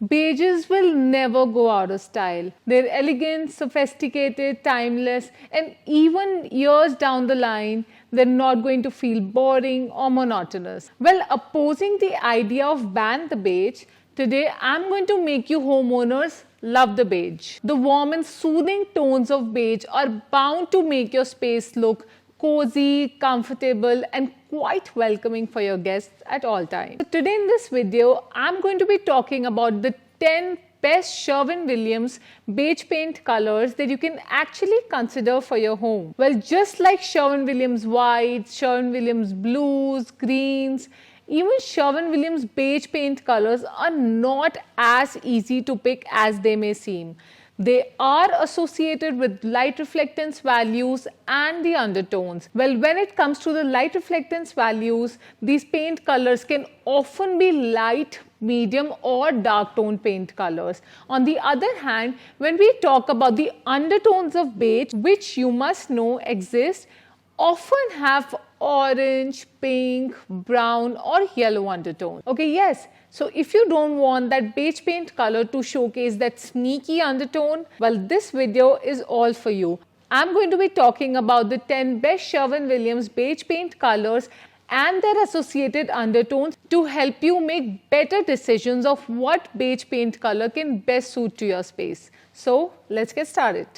Beiges will never go out of style. They're elegant, sophisticated, timeless, and even years down the line, they're not going to feel boring or monotonous. Well, opposing the idea of ban the beige, today I'm going to make you homeowners love the beige. The warm and soothing tones of beige are bound to make your space look cozy, comfortable, and quite welcoming for your guests at all times. So today in this video, I'm going to be talking about the 10 best Sherwin Williams beige paint colors that you can actually consider for your home. Well, just like Sherwin Williams whites, Sherwin Williams blues, greens, even Sherwin Williams beige paint colors are not as easy to pick as they may seem. They are associated with light reflectance values and the undertones. Well, when it comes to the light reflectance values, these paint colors can often be light, medium or dark tone paint colors. On the other hand, when we talk about the undertones of beige, which you must know exist, often have orange, pink, brown or yellow undertone. Okay, yes. So if you don't want that beige paint color to showcase that sneaky undertone, well, this video is all for you. I'm going to be talking about the 10 best Sherwin Williams beige paint colors and their associated undertones to help you make better decisions of what beige paint color can best suit to your space. So let's get started.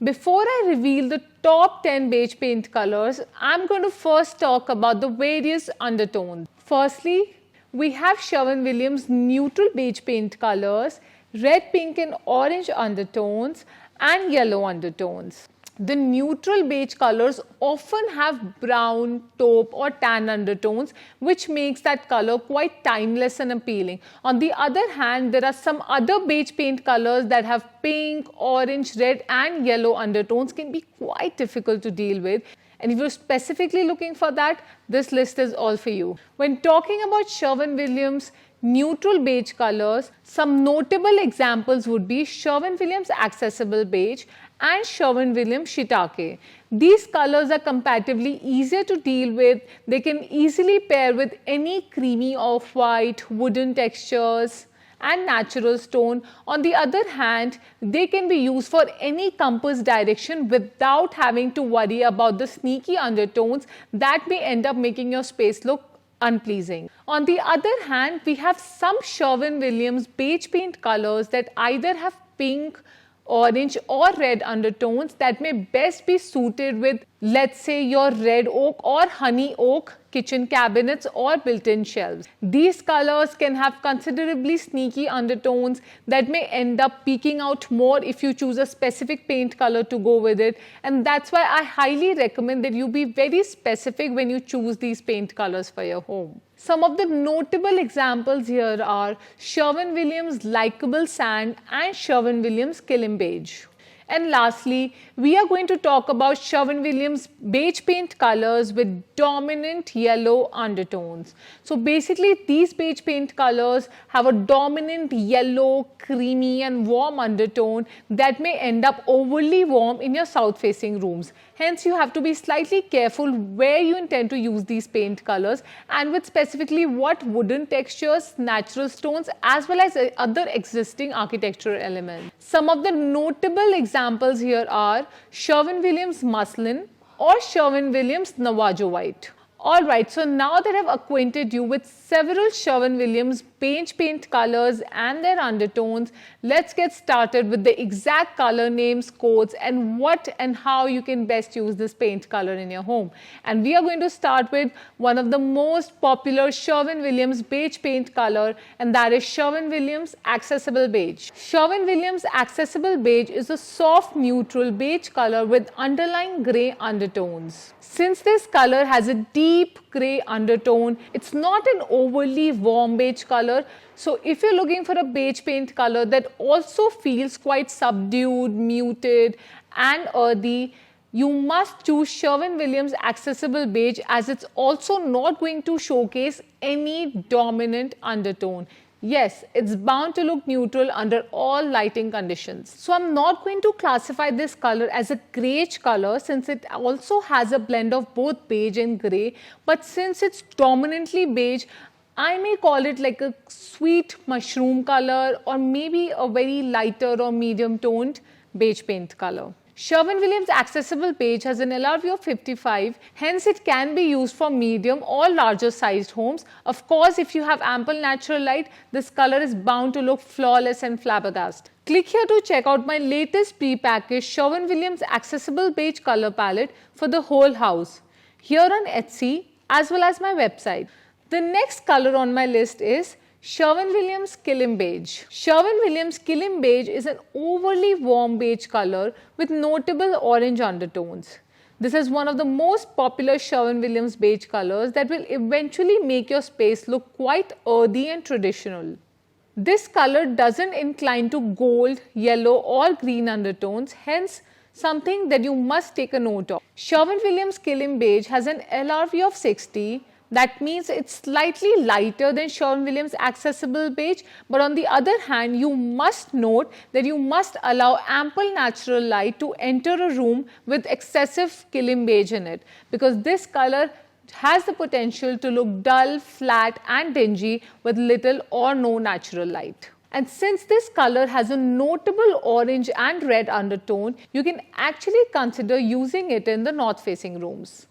Before I reveal the top 10 beige paint colors, I'm going to first talk about the various undertones. Firstly, we have Sherwin Williams neutral beige paint colors, red, pink and orange undertones and yellow undertones. The neutral beige colors often have brown, taupe or tan undertones, which makes that color quite timeless and appealing. On the other hand, there are some other beige paint colors that have pink, orange, red and yellow undertones can be quite difficult to deal with. And if you're specifically looking for that, this list is all for you. When talking about Sherwin Williams neutral beige colors, some notable examples would be Sherwin Williams Accessible Beige and Sherwin Williams Shitake. These colors are comparatively easier to deal with. They can easily pair with any creamy off-white, wooden textures and natural stone. On the other hand, they can be used for any compass direction without having to worry about the sneaky undertones that may end up making your space look unpleasing. On the other hand, we have some Sherwin Williams beige paint colors that either have pink, orange or red undertones that may best be suited with, let's say, your red oak or honey oak kitchen cabinets or built-in shelves. These colors can have considerably sneaky undertones that may end up peeking out more if you choose a specific paint color to go with it, and that's why I highly recommend that you be very specific when you choose these paint colors for your home. Some of the notable examples here are Sherwin Williams Likeable Sand and Sherwin Williams Kilim Beige. And lastly, we are going to talk about Sherwin Williams beige paint colors with dominant yellow undertones. So basically, these beige paint colors have a dominant yellow, creamy and warm undertone that may end up overly warm in your south-facing rooms. Hence, you have to be slightly careful where you intend to use these paint colors and with specifically what wooden textures, natural stones as well as other existing architectural elements. Some of the notable examples here are Sherwin Williams Muslin or Sherwin Williams Navajo White. Alright, so now that I've acquainted you with several Sherwin Williams beige paint colors and their undertones, let's get started with the exact color names, codes and what and how you can best use this paint color in your home. And we are going to start with one of the most popular Sherwin Williams beige paint color, and that is Sherwin Williams Accessible Beige. Sherwin Williams Accessible Beige is a soft neutral beige color with underlying grey undertones. Since this color has a deep grey undertone, it's not an overly warm beige color. So if you're looking for a beige paint color that also feels quite subdued, muted and earthy, you must choose Sherwin Williams Accessible Beige, as it's also not going to showcase any dominant undertone. Yes, it's bound to look neutral under all lighting conditions. So I'm not going to classify this color as a greige color since it also has a blend of both beige and grey. But since it's dominantly beige, I may call it like a sweet mushroom color or maybe a very lighter or medium toned beige paint color. Sherwin Williams Accessible Beige has an LRV of 55, hence it can be used for medium or larger sized homes. Of course, if you have ample natural light, this color is bound to look flawless and flabbergasted. Click here to check out my latest pre-packaged Sherwin Williams Accessible Beige color palette for the whole house, here on Etsy as well as my website. The next color on my list is Sherwin Williams Kilim Beige. Sherwin Williams Kilim Beige is an overly warm beige color with notable orange undertones. This is one of the most popular Sherwin Williams beige colors that will eventually make your space look quite earthy and traditional. This color doesn't incline to gold, yellow or green undertones, hence something that you must take a note of. Sherwin Williams Kilim Beige has an LRV of 60. That means it's slightly lighter than Sherwin Williams Accessible Beige, but on the other hand, you must note that you must allow ample natural light to enter a room with excessive Kilim Beige in it, because this color has the potential to look dull, flat and dingy with little or no natural light. And since this color has a notable orange and red undertone, you can actually consider using it in the north-facing rooms.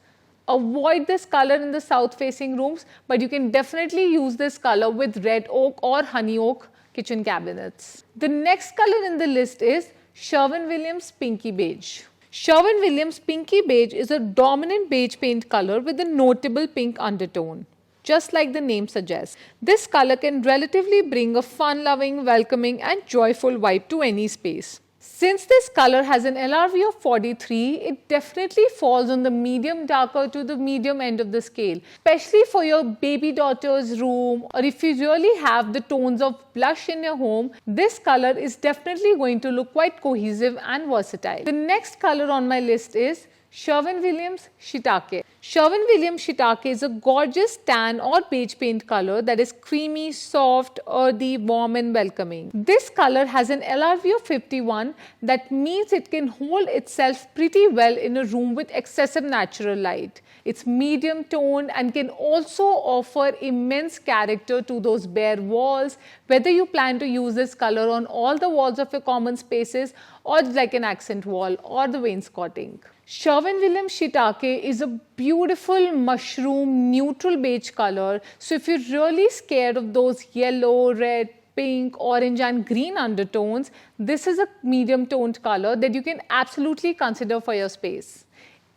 Avoid this color in the south-facing rooms, but you can definitely use this color with red oak or honey oak kitchen cabinets. The next color in the list is Sherwin Williams Pinky Beige. Sherwin Williams Pinky Beige is a dominant beige paint color with a notable pink undertone. Just like the name suggests, this color can relatively bring a fun-loving, welcoming and joyful vibe to any space. Since this color has an LRV of 43, it definitely falls on the medium darker to the medium end of the scale, especially for your baby daughter's room, or if you really have the tones of blush in your home, this color is definitely going to look quite cohesive and versatile. The next color on my list is Sherwin Williams Shitake. Sherwin Williams Shitake is a gorgeous tan or beige paint color that is creamy, soft, earthy, warm and welcoming. This color has an LRV of 51. That means it can hold itself pretty well in a room with excessive natural light. It's medium toned and can also offer immense character to those bare walls, whether you plan to use this color on all the walls of your common spaces or like an accent wall or the wainscoting. Sherwin Williams Shitake is a beautiful mushroom neutral beige color. So if you're really scared of those yellow, red, pink, orange and green undertones, this is a medium toned color that you can absolutely consider for your space.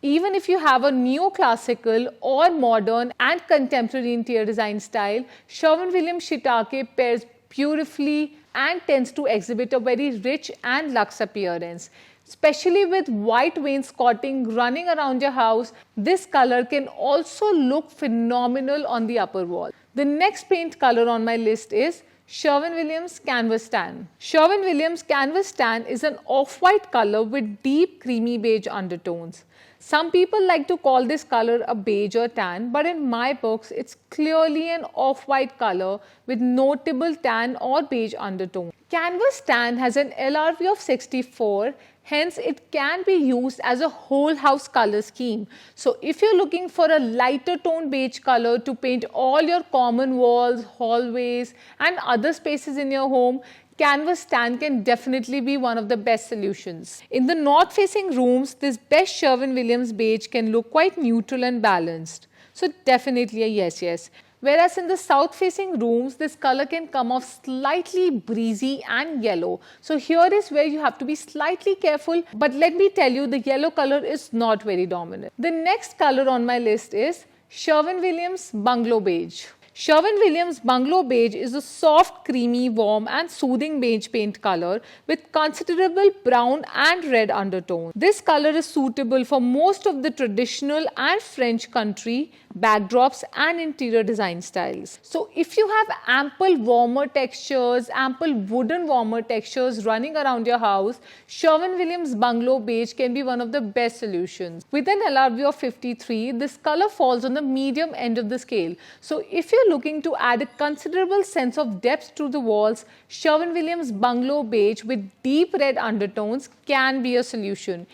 Even if you have a neoclassical or modern and contemporary interior design style, Sherwin Williams Shitake pairs beautifully and tends to exhibit a very rich and luxe appearance. Especially with white wainscoting running around your house, this color can also look phenomenal on the upper wall. The next paint color on my list is Sherwin Williams Canvas Tan. Sherwin Williams Canvas Tan is an off-white color with deep creamy beige undertones. Some people like to call this color a beige or tan, but in my books, it's clearly an off-white color with notable tan or beige undertone. Canvas Tan has an LRV of 64, hence it can be used as a whole house color scheme. So if you're looking for a lighter tone beige color to paint all your common walls, hallways and other spaces in your home, Canvas Tan can definitely be one of the best solutions. In the north-facing rooms, this best Sherwin Williams beige can look quite neutral and balanced. So definitely a yes. Whereas in the south-facing rooms, this color can come off slightly breezy and yellow. So here is where you have to be slightly careful. But let me tell you, the yellow color is not very dominant. The next color on my list is Sherwin Williams Bungalow Beige. Sherwin Williams Bungalow Beige is a soft, creamy, warm and soothing beige paint color with considerable brown and red undertone. This color is suitable for most of the traditional and French country backdrops and interior design styles. So if you have ample warmer textures, ample wooden warmer textures running around your house, Sherwin Williams Bungalow Beige can be one of the best solutions. With an LRV of 53, this color falls on the medium end of the scale. So if you're you're looking to add a considerable sense of depth to the walls, Sherwin Williams Bungalow Beige with deep red undertones can be a solution.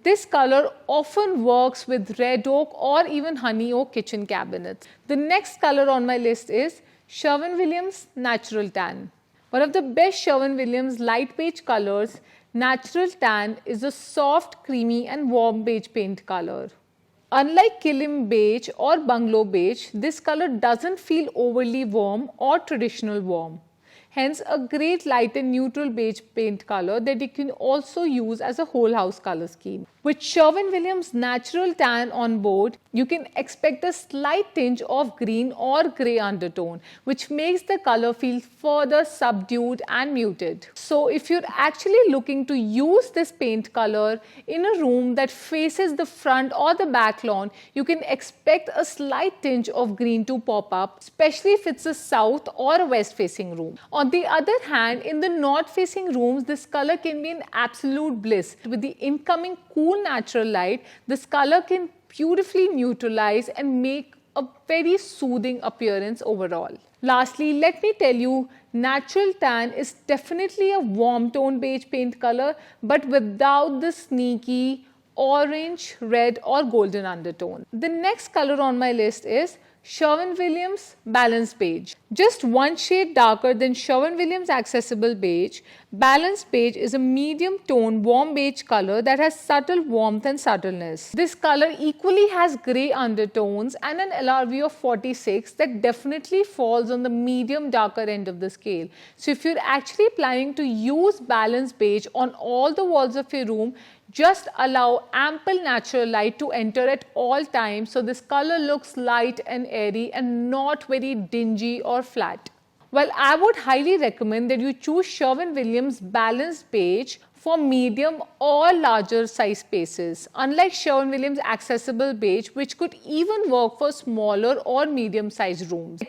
This color often works with red oak or even honey oak kitchen cabinets. The next color on my list is Sherwin Williams Natural Tan. One of the best Sherwin Williams light beige colors, Natural Tan is a soft, creamy and warm beige paint color. Unlike Kilim Beige or Bungalow Beige, this color doesn't feel overly warm or traditional warm. Hence, a great light and neutral beige paint color that you can also use as a whole house color scheme. With Sherwin Williams Natural Tan on board, you can expect a slight tinge of green or grey undertone, which makes the color feel further subdued and muted. So, if you're actually looking to use this paint color in a room that faces the front or the back lawn, you can expect a slight tinge of green to pop up, especially if it's a south or a west facing room. On the other hand, in the north-facing rooms, this color can be an absolute bliss. With the incoming cool natural light, this color can beautifully neutralize and make a very soothing appearance overall. Lastly, let me tell you, Natural Tan is definitely a warm tone beige paint color, but without the sneaky orange, red or golden undertone. The next color on my list is Sherwin Williams Balanced Beige. Just one shade darker than Sherwin Williams Accessible Beige, Balanced Beige is a medium tone warm beige color that has subtle warmth and subtleness. This color equally has grey undertones and an LRV of 46 that definitely falls on the medium darker end of the scale. So if you're actually planning to use Balanced Beige on all the walls of your room, just allow ample natural light to enter at all times so this color looks light and airy and not very dingy or flat. Well, I would highly recommend that you choose Sherwin Williams Balanced Beige for medium or larger size spaces, unlike Sherwin Williams Accessible Beige, which could even work for smaller or medium sized rooms.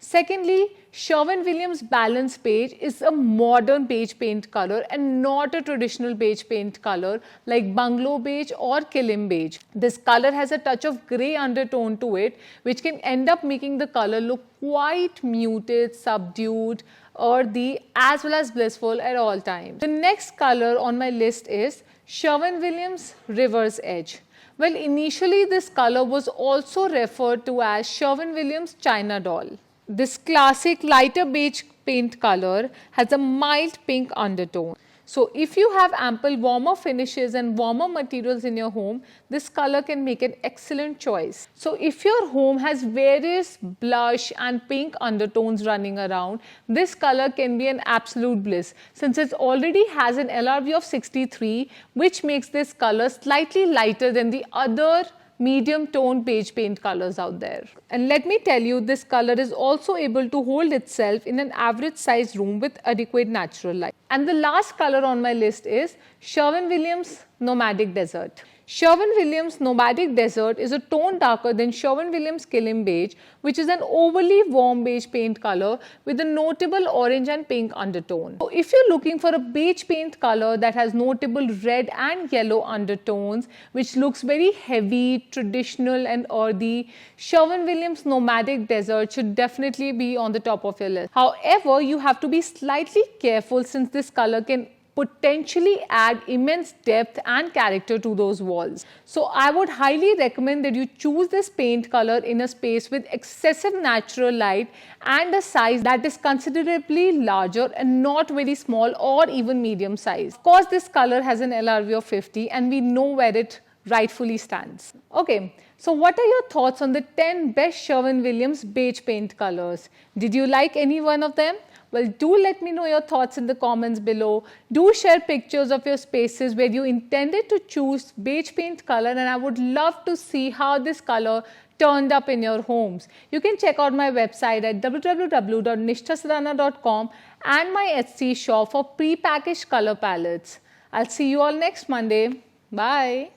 Secondly, Sherwin Williams Balanced Beige is a modern beige paint color and not a traditional beige paint color like Bungalow Beige or Kilim Beige. This color has a touch of grey undertone to it, which can end up making the color look quite muted, subdued, earthy, as well as blissful at all times. The next color on my list is Sherwin Williams River's Edge. Well, initially this color was also referred to as Sherwin Williams China Doll. This classic lighter beige paint color has a mild pink undertone. So if you have ample warmer finishes and warmer materials in your home, this color can make an excellent choice. So if your home has various blush and pink undertones running around, this color can be an absolute bliss since it already has an LRV of 63, which makes this color slightly lighter than the other medium tone beige paint colors out there. And let me tell you, this color is also able to hold itself in an average size room with adequate natural light. And the last color on my list is Sherwin Williams Nomadic Desert. Sherwin Williams Nomadic Desert is a tone darker than Sherwin Williams Kilim Beige, which is an overly warm beige paint color with a notable orange and pink undertone. So if you're looking for a beige paint color that has notable red and yellow undertones, which looks very heavy, traditional and earthy, Sherwin Williams Nomadic Desert should definitely be on the top of your list. However, you have to be slightly careful since this color can potentially add immense depth and character to those walls. So I would highly recommend that you choose this paint color in a space with excessive natural light and a size that is considerably larger and not very small or even medium size. Of course, this color has an LRV of 50 and we know where it rightfully stands. Okay, so what are your thoughts on the 10 best Sherwin Williams beige paint colors? Did you like any one of them? Well, do let me know your thoughts in the comments below. Do share pictures of your spaces where you intended to choose beige paint color, and I would love to see how this color turned up in your homes. You can check out my website at www.nishthasadhana.com and my Etsy shop for pre-packaged color palettes. I'll see you all next Monday. Bye.